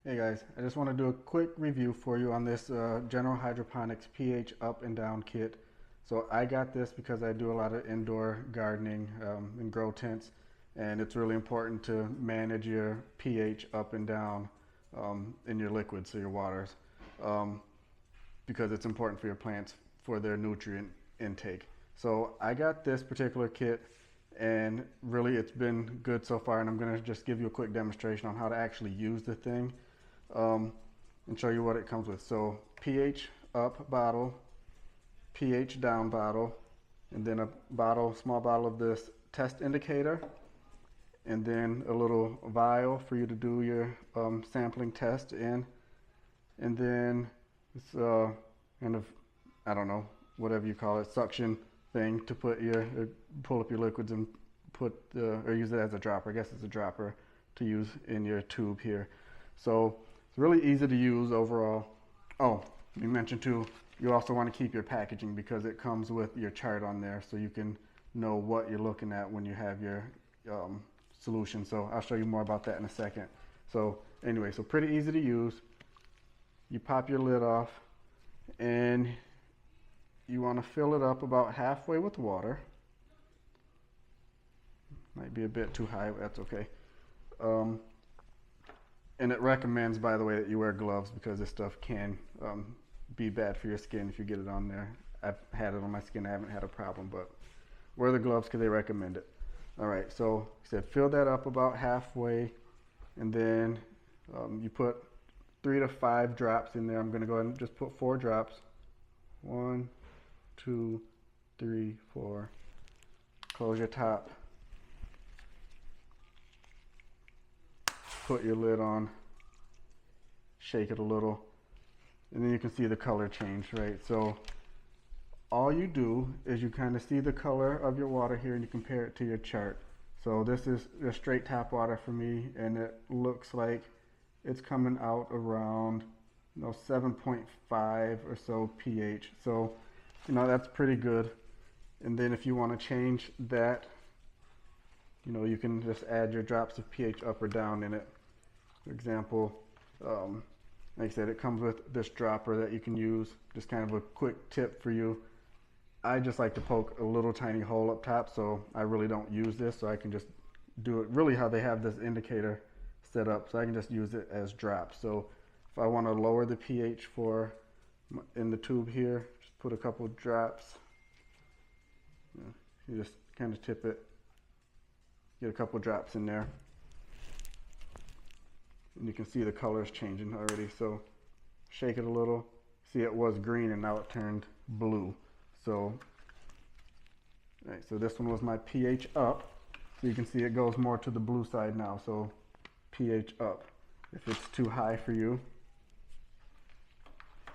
Hey guys, I just want to do a quick review for you on this General Hydroponics pH up and down kit. So I got this because I do a lot of indoor gardening and grow tents, and it's really important to manage your pH up and down in your liquids, so your waters, um, because it's important for your plants for their nutrient intake. So I got this particular kit, and really it's been good so far, and I'm going to just give you a quick demonstration on how to actually use the thing um, and show you what it comes with. So pH up bottle, pH down bottle, and then a small bottle of this test indicator, and then a little vial for you to do your sampling test in, and then this kind of, I don't know, whatever you call it, suction thing to put your pull up your liquids and put or use it as a dropper. I guess it's a dropper to use in your tube here. So it's really easy to use overall. Oh, you mentioned too, you also want to keep your packaging because it comes with your chart on there, so you can know what you're looking at when you have your solution. So I'll show you more about that in a second. So anyway, so pretty easy to use. You pop your lid off, and you want to fill it up about halfway with water. Might be a bit too high, but that's okay. And it recommends, by the way, that you wear gloves because this stuff can be bad for your skin if you get it on there. I've had it on my skin, I haven't had a problem, but wear the gloves because they recommend it. All right, so like I said, fill that up about halfway, and then you put 3 to 5 drops in there. I'm going to go ahead and just put 4 drops. 1, 2, 3, 4. Close your top. Put your lid on. Shake it a little. And then you can see the color change, right? So all you do is you kind of see the color of your water here and you compare it to your chart. So this is the straight tap water for me, and it looks like it's coming out around 7.5 or so pH. So that's pretty good. And then if you want to change that, you can just add your drops of pH up or down in it. For example, like I said, it comes with this dropper that you can use. Just kind of a quick tip for you. I just like to poke a little tiny hole up top, so I really don't use this, so I can just do it really how they have this indicator set up, so I can just use it as drops. So if I want to lower the pH in the tube here, just put a couple drops. You just kind of tip it, get a couple drops in there, and you can see the colors changing already. So shake it a little. See, it was green and now it turned blue. So this one was my pH up. So you can see it goes more to the blue side now. So pH up. If it's too high for you,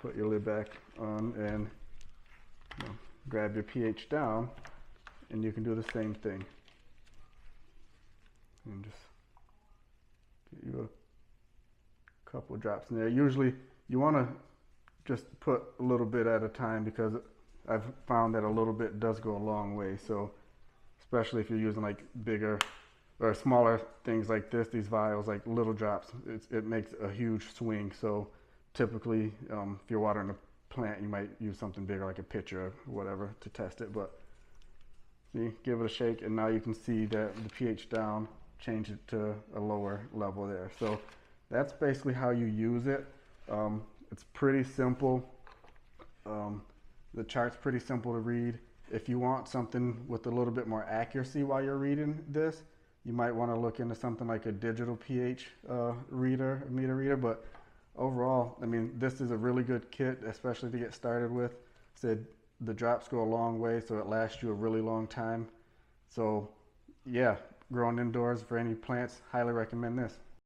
put your lid back on and grab your pH down, and you can do the same thing. And just get you a couple of drops in there. Usually you want to just put a little bit at a time because I've found that a little bit does go a long way. So especially if you're using like bigger or smaller things like this, these vials, like little drops, it makes a huge swing. So typically if you're watering a plant, you might use something bigger like a pitcher or whatever to test it. But see, give it a shake, and now you can see that the pH down, change it to a lower level there. So that's basically how you use it. It's pretty simple. The chart's pretty simple to read. If you want something with a little bit more accuracy while you're reading this, you might want to look into something like a digital pH meter reader. But overall, I mean, this is a really good kit, especially to get started with. Said the drops go a long way, so it lasts you a really long time. So yeah, growing indoors for any plants, highly recommend this.